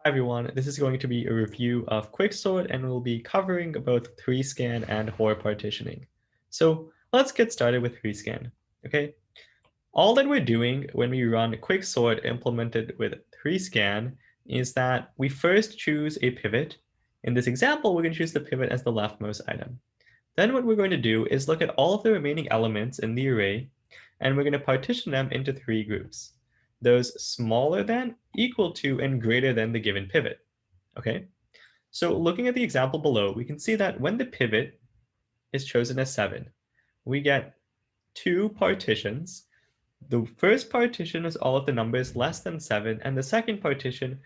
everyone, this is going to be a review of Quicksort and we'll be covering both 3scan and Hoare partitioning. So let's get started with 3scan, okay? All that we're doing when we run Quicksort implemented with 3scan is that we first choose a pivot. In this example, we're going to choose the pivot as the leftmost item. Then what we're going to do is look at all of the remaining elements in the array, and we're going to partition them into 3 groups. Those smaller than, equal to, and greater than the given pivot. Okay? So looking at the example below, we can see that when the pivot is chosen as 7, we get 2 partitions. The first partition is all of the numbers less than 7, and the second partition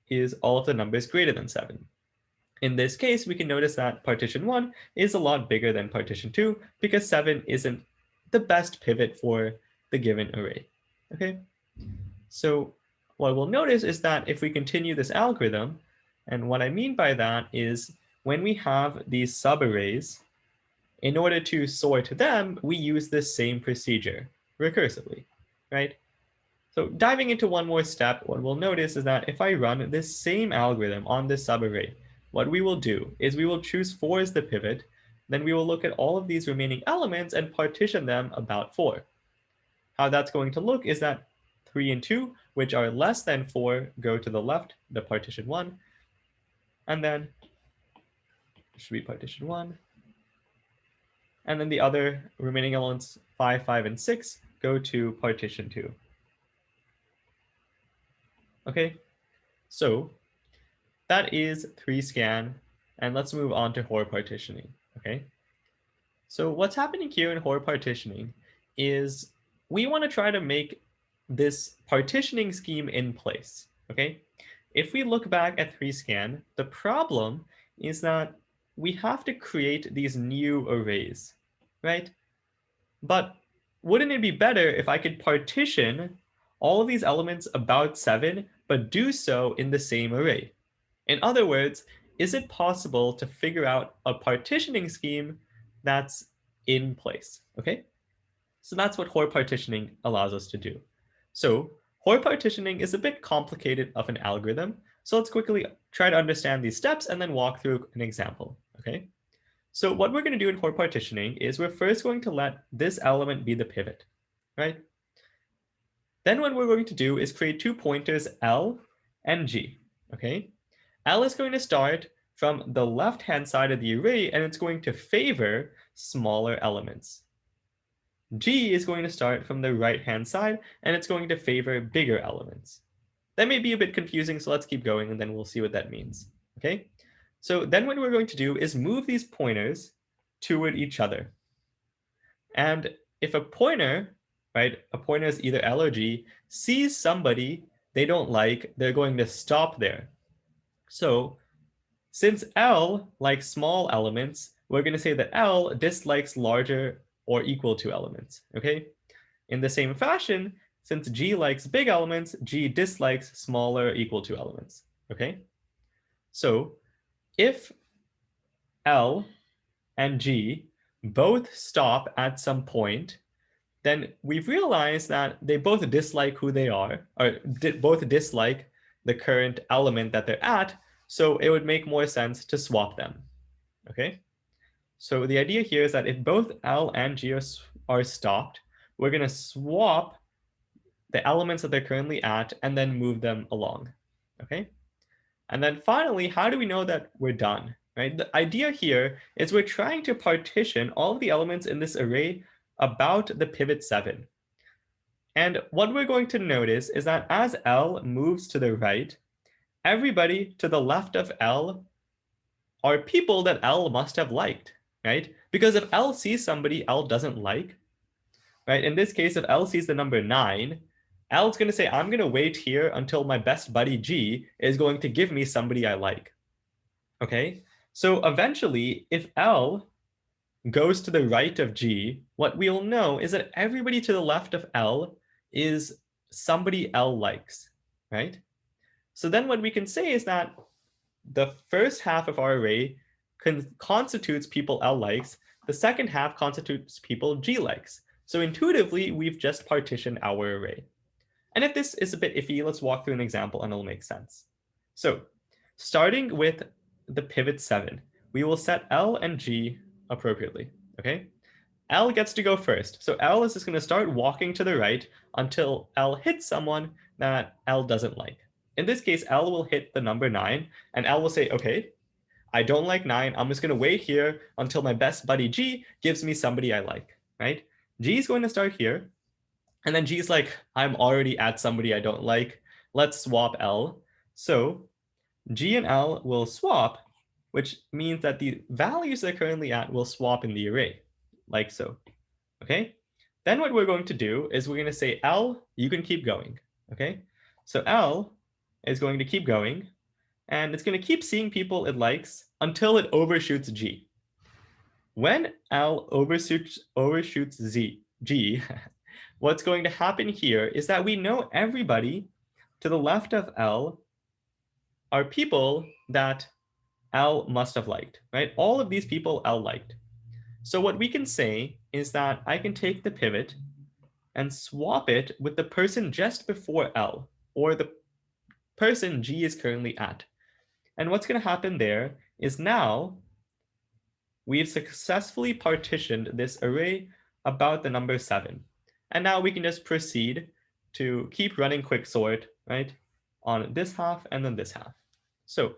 is all of the numbers greater than 7. In this case, we can notice that partition 1 is a lot bigger than partition 2 because 7 isn't the best pivot for the given array. Okay? So what we'll notice is that if we continue this algorithm, and what I mean by that is when we have these subarrays, in order to sort them, we use this same procedure recursively, right? So diving into one more step, what we'll notice is that if I run this same algorithm on this subarray, what we will do is we will choose 4 as the pivot, then we will look at all of these remaining elements and partition them about 4. How that's going to look is that 3 and 2, which are less than 4, go to the left, the partition 1, and then should be partition 1. And then the other remaining elements, 5, 5, and 6, go to partition 2. Okay, so that is 3scan, and let's move on to Hoare partitioning. Okay, so what's happening here in Hoare partitioning is we want to try to make this partitioning scheme in place, okay? If we look back at 3scan, the problem is that we have to create these new arrays, right? But wouldn't it be better if I could partition all of these elements about 7, but do so in the same array? In other words, is it possible to figure out a partitioning scheme that's in place, okay? So that's what Hoare partitioning allows us to do. So Hoare partitioning is a bit complicated of an algorithm. So let's quickly try to understand these steps and then walk through an example, okay? So what we're going to do in Hoare partitioning is we're first going to let this element be the pivot, right? Then what we're going to do is create 2 pointers, L and G, okay? L is going to start from the left-hand side of the array, and it's going to favor smaller elements. G is going to start from the right-hand side, and it's going to favor bigger elements. That may be a bit confusing, so let's keep going, and then we'll see what that means, okay? So then what we're going to do is move these pointers toward each other. And if a pointer, right, a pointer is either L or G, sees somebody they don't like, they're going to stop there. So since L likes small elements, we're going to say that L dislikes larger or equal to elements, okay? In the same fashion, since G likes big elements, G dislikes smaller or equal to elements, okay? So if L and G both stop at some point, then we've realized that they both dislike who they are, or both dislike the current element that they're at, so it would make more sense to swap them, okay? So the idea here is that if both L and G are stopped, we're going to swap the elements that they're currently at and then move them along, okay? And then finally, how do we know that we're done, right? The idea here is we're trying to partition all of the elements in this array about the pivot 7. And what we're going to notice is that as L moves to the right, everybody to the left of L are people that L must have liked, right? Because if L sees somebody L doesn't like, right? In this case, if L sees the number 9, L's going to say, I'm going to wait here until my best buddy G is going to give me somebody I like, okay? So eventually, if L goes to the right of G, what we'll know is that everybody to the left of L is somebody L likes, right? So then what we can say is that the first half of our array constitutes people L likes, the second half constitutes people G likes. So intuitively, we've just partitioned our array. And if this is a bit iffy, let's walk through an example and it'll make sense. So starting with the pivot 7, we will set L and G appropriately, okay? L gets to go first. So L is just going to start walking to the right until L hits someone that L doesn't like. In this case, L will hit the number 9, and L will say, okay, I don't like 9. I'm just going to wait here until my best buddy G gives me somebody I like, right? G is going to start here, and then G's like, I'm already at somebody I don't like. Let's swap L. So G and L will swap, which means that the values they're currently at will swap in the array, like so. Okay? Then what we're going to do is we're going to say, L, you can keep going. Okay? So L is going to keep going, and it's going to keep seeing people it likes until it overshoots G. When L overshoots G, what's going to happen here is that we know everybody to the left of L are people that L must have liked, right? All of these people L liked. So what we can say is that I can take the pivot and swap it with the person just before L, or the person G is currently at. And what's going to happen there is now we've successfully partitioned this array about the number 7. And now we can just proceed to keep running quicksort, right, on this half and then this half. So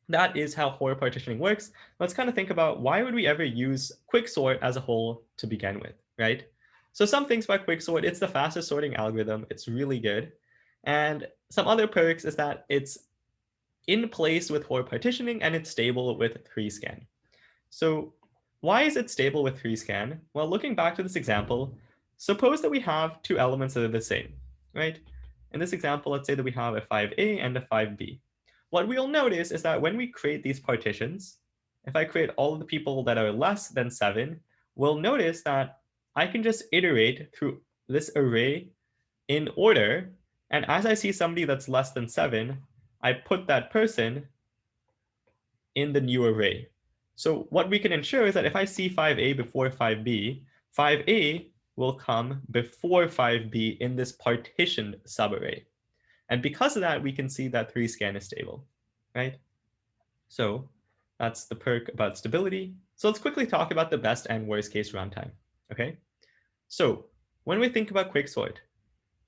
that is how Hoare partitioning works. Let's kind of think about why would we ever use quicksort as a whole to begin with, right? So some things about quicksort, it's the fastest sorting algorithm. It's really good. And some other perks is that it's in place with Hoare partitioning and it's stable with 3-scan. So why is it stable with 3-scan? Well, looking back to this example, suppose that we have two elements that are the same, right? In this example, let's say that we have a 5a and a 5b. What we'll notice is that when we create these partitions, if I create all of the people that are less than 7, we'll notice that I can just iterate through this array in order. And as I see somebody that's less than 7, I put that person in the new array. So what we can ensure is that if I see 5a before 5b, 5a will come before 5b in this partitioned subarray. And because of that, we can see that 3-scan is stable, right? So that's the perk about stability. So let's quickly talk about the best and worst case runtime, okay? So when we think about quicksort,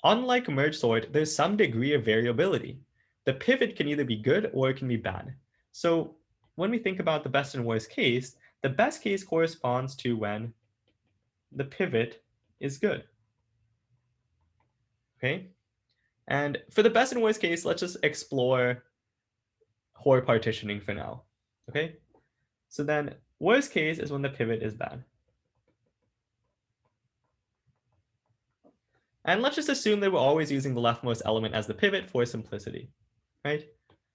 unlike merge sort, there's some degree of variability. The pivot can either be good or it can be bad. So when we think about the best and worst case, the best case corresponds to when the pivot is good, okay? And for the best and worst case, let's just explore Hoare partitioning for now, okay? So then worst case is when the pivot is bad. And let's just assume that we're always using the leftmost element as the pivot for simplicity, right?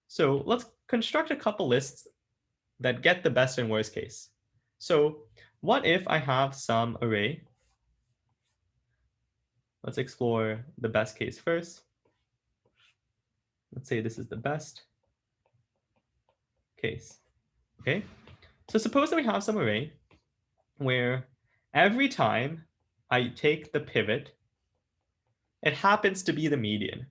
So let's construct a couple lists that get the best and worst case. So what if I have some array? Let's explore the best case first. Let's say this is the best case, okay? So suppose that we have some array where every time I take the pivot, it happens to be the median,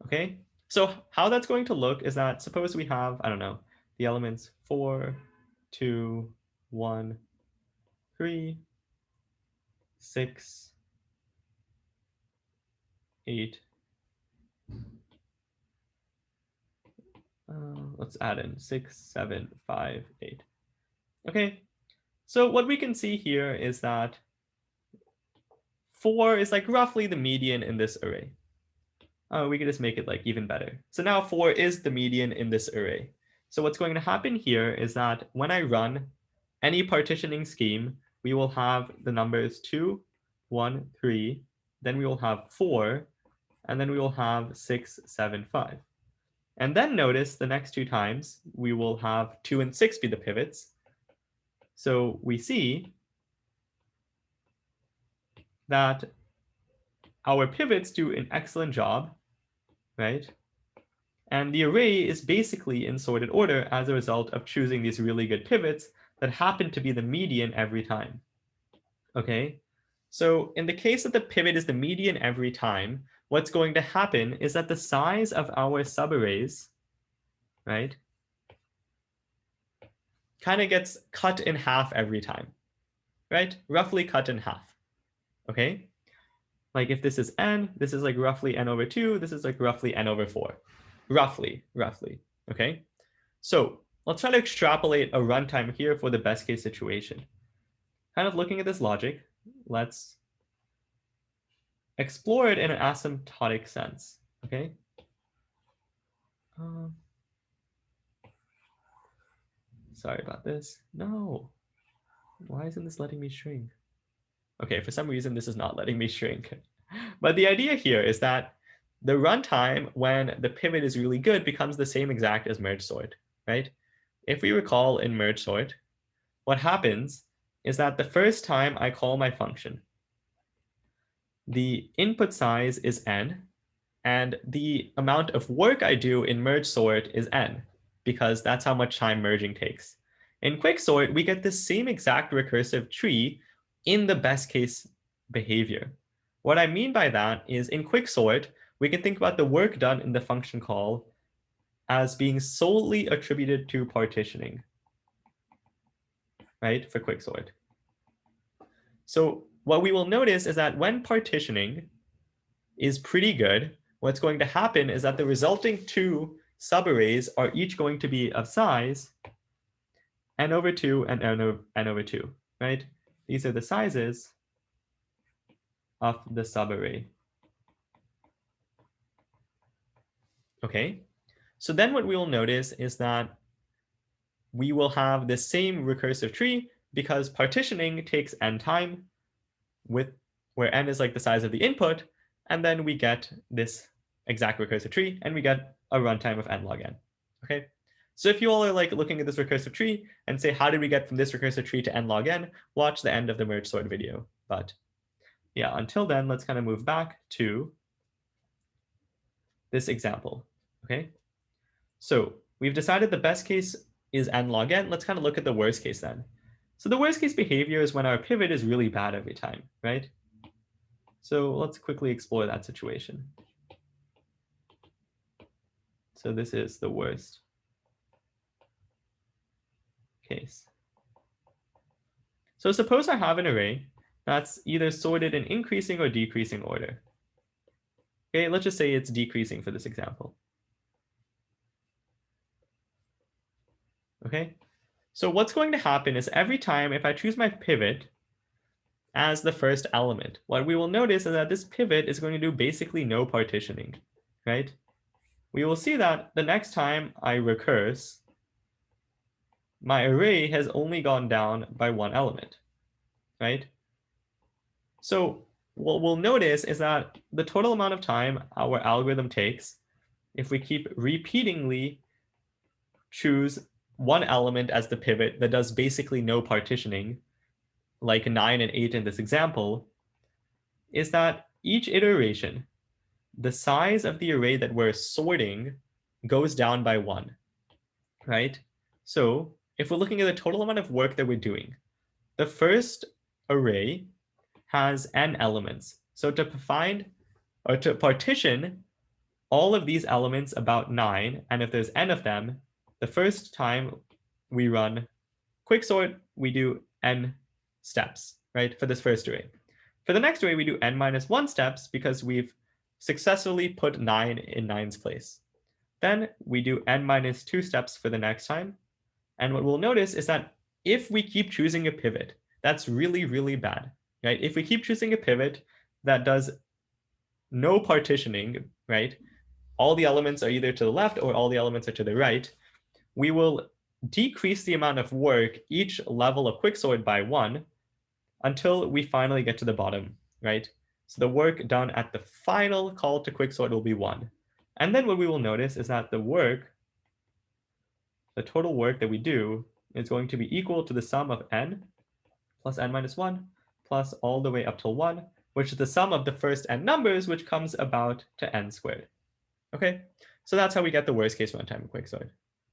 okay? So how that's going to look is that suppose we have, I don't know, the elements 4, 2, 1, 3, 6, 8. Let's add in 6, 7, 5, 8. Okay, so what we can see here is that 4 is like roughly the median in this array. We can just make it like even better. So now 4 is the median in this array. So what's going to happen here is that when I run any partitioning scheme, we will have the numbers 2, 1, 3, then we will have 4, and then we will have 6, 7, 5. And then notice the next two times we will have 2 and 6 be the pivots. So we see that our pivots do an excellent job, right? And the array is basically in sorted order as a result of choosing these really good pivots that happen to be the median every time. Okay, so in the case that the pivot is the median every time, what's going to happen is that the size of our subarrays, right, kind of gets cut in half every time, right? Roughly cut in half, okay? Like if this is n, this is like roughly n over 2, this is like roughly n over 4. Roughly, okay? So let's try to extrapolate a runtime here for the best case situation. Kind of looking at this logic, let's explore it in an asymptotic sense, okay? Sorry about this. No, why isn't this letting me shrink? Okay, for some reason, this is not letting me shrink. But the idea here is that the runtime, when the pivot is really good, becomes the same exact as merge sort, right? If we recall in merge sort, what happens is that the first time I call my function, the input size is n, and the amount of work I do in merge sort is n, because that's how much time merging takes. In Quicksort, we get the same exact recursive tree in the best case behavior. What I mean by that is in Quicksort, we can think about the work done in the function call as being solely attributed to partitioning, right, for Quicksort. So what we will notice is that when partitioning is pretty good, what's going to happen is that the resulting two subarrays are each going to be of size n over 2 and n over 2, right? These are the sizes of the subarray. Okay, so then what we will notice is that we will have the same recursive tree because partitioning takes n time, with where n is like the size of the input, and then we get this exact recursive tree, and we get a runtime of n log n. Okay, so if you all are like looking at this recursive tree and say, how did we get from this recursive tree to n log n? Watch the end of the merge sort video. But yeah, until then, let's kind of move back to this example. Okay, so we've decided the best case is n log n. Let's kind of look at the worst case then. So the worst case behavior is when our pivot is really bad every time, right? So let's quickly explore that situation. So this is the worst case. So suppose I have an array that's either sorted in increasing or decreasing order. Okay, let's just say it's decreasing for this example. Okay, so what's going to happen is every time if I choose my pivot as the first element, what we will notice is that this pivot is going to do basically no partitioning, right? We will see that the next time I recurse, my array has only gone down by one element, right? So what we'll notice is that the total amount of time our algorithm takes, if we keep repeatedly choose one element as the pivot that does basically no partitioning, like 9 and 8 in this example, is that each iteration, the size of the array that we're sorting goes down by 1, right? So if we're looking at the total amount of work that we're doing, the first array has n elements. So to find or to partition all of these elements about 9, and if there's n of them, the first time we run Quicksort, we do n steps, right, for this first array. For the next array, we do n minus 1 steps because we've successfully put 9 in 9's place. Then we do n minus 2 steps for the next time. And what we'll notice is that if we keep choosing a pivot, that's really, really bad, right? If we keep choosing a pivot that does no partitioning, right? All the elements are either to the left or all the elements are to the right. We will decrease the amount of work each level of Quicksort by 1 until we finally get to the bottom, right? So the work done at the final call to Quicksort will be 1. And then what we will notice is that the total work that we do is going to be equal to the sum of n plus n minus 1 plus all the way up till 1, which is the sum of the first n numbers, which comes about to n squared. Okay, so that's how we get the worst case runtime in Quicksort.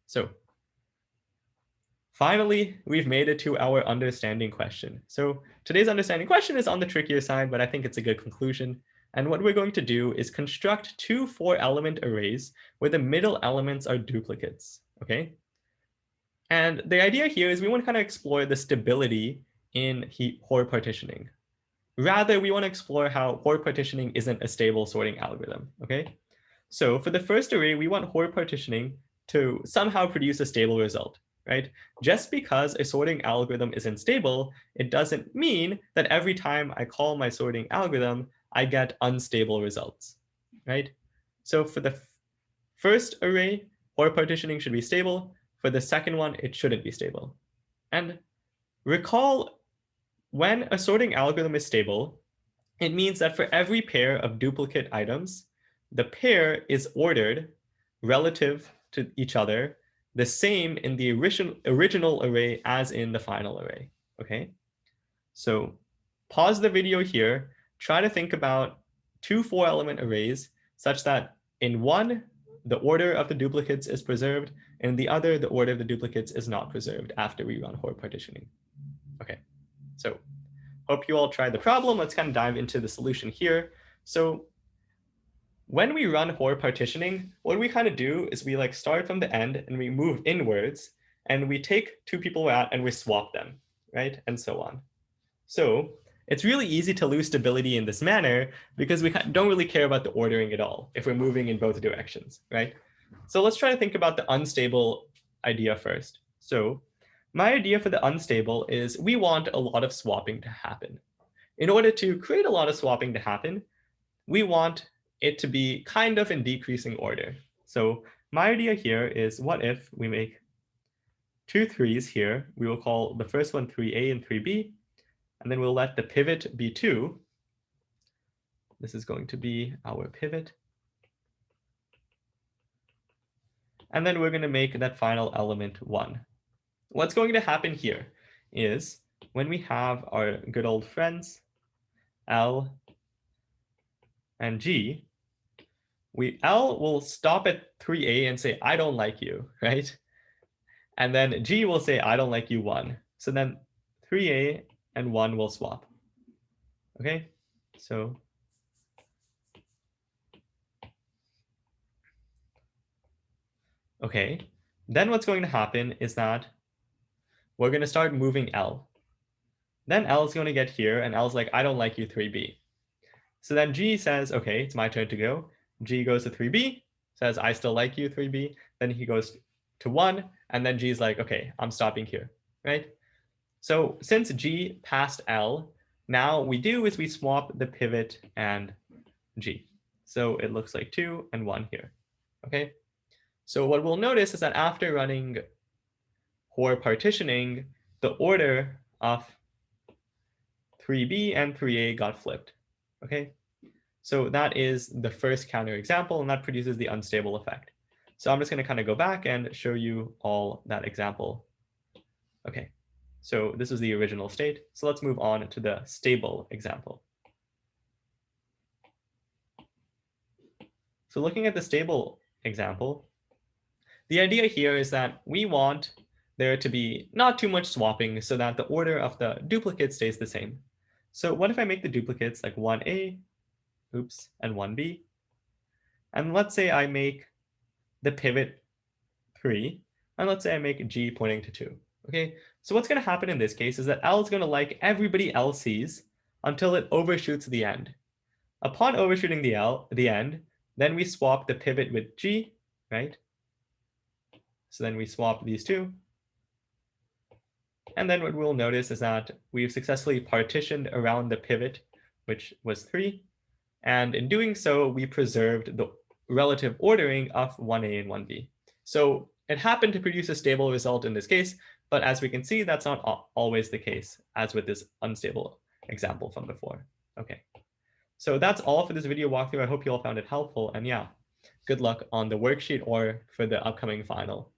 So finally, we've made it to our understanding question. So today's understanding question is on the trickier side, but I think it's a good conclusion. And what we're going to do is construct two 4-element arrays where the middle elements are duplicates, okay? And the idea here is we want to kind of explore the stability in Hoare partitioning. Rather, we want to explore how Hoare partitioning isn't a stable sorting algorithm, okay? So for the first array, we want Hoare partitioning to somehow produce a stable result, right? Just because a sorting algorithm isn't stable, it doesn't mean that every time I call my sorting algorithm, I get unstable results, right? So for the first array, Hoare partitioning should be stable. For the second one, it shouldn't be stable. And recall, when a sorting algorithm is stable, it means that for every pair of duplicate items, the pair is ordered relative to each other the same in the original array as in the final array, okay? So pause the video here, try to think about two 4-element arrays such that in one, the order of the duplicates is preserved, and in the other, the order of the duplicates is not preserved after we run Hoare partitioning. Okay, so hope you all tried the problem. Let's kind of dive into the solution here. So when we run Hoare partitioning, what we kind of do is we like start from the end and we move inwards and we take two people out and we swap them, right? And so on. So it's really easy to lose stability in this manner because we don't really care about the ordering at all if we're moving in both directions, right? So let's try to think about the unstable idea first. So my idea for the unstable is we want a lot of swapping to happen. In order to create a lot of swapping to happen, we want it to be kind of in decreasing order. So my idea here is, what if we make two 3s here? We will call the first one 3a and 3b, and then we'll let the pivot be 2. This is going to be our pivot. And then we're going to make that final element 1. What's going to happen here is when we have our good old friends, L and G, L will stop at 3a and say, I don't like you, right? And then G will say, I don't like you 1. So then 3a and 1 will swap. Okay, so okay, then what's going to happen is that we're going to start moving L. Then L is going to get here, and L's like, I don't like you 3b. So then G says, okay, it's my turn to go. G goes to 3b, says, I still like you 3b. Then he goes to 1, and then G's like, okay, I'm stopping here, right? So since G passed L, now we do is we swap the pivot and G. So it looks like 2 and 1 here, okay? So what we'll notice is that after running Hoare partitioning, the order of 3b and 3a got flipped, okay? So that is the first counterexample, and that produces the unstable effect. So I'm just going to kind of go back and show you all that example. Okay, so this is the original state. So let's move on to the stable example. So looking at the stable example, the idea here is that we want there to be not too much swapping so that the order of the duplicates stays the same. So what if I make the duplicates like 1a, oops, and 1b? And let's say I make the pivot 3, and let's say I make G pointing to 2. Okay, so what's going to happen in this case is that L is going to like everybody else's until it overshoots the end. Upon overshooting the end, then we swap the pivot with G, right? So then we swap these two. And then what we'll notice is that we've successfully partitioned around the pivot, which was 3. And in doing so, we preserved the relative ordering of 1a and 1b. So it happened to produce a stable result in this case, but as we can see, that's not always the case, as with this unstable example from before. Okay, so that's all for this video walkthrough. I hope you all found it helpful, and yeah, good luck on the worksheet or for the upcoming final.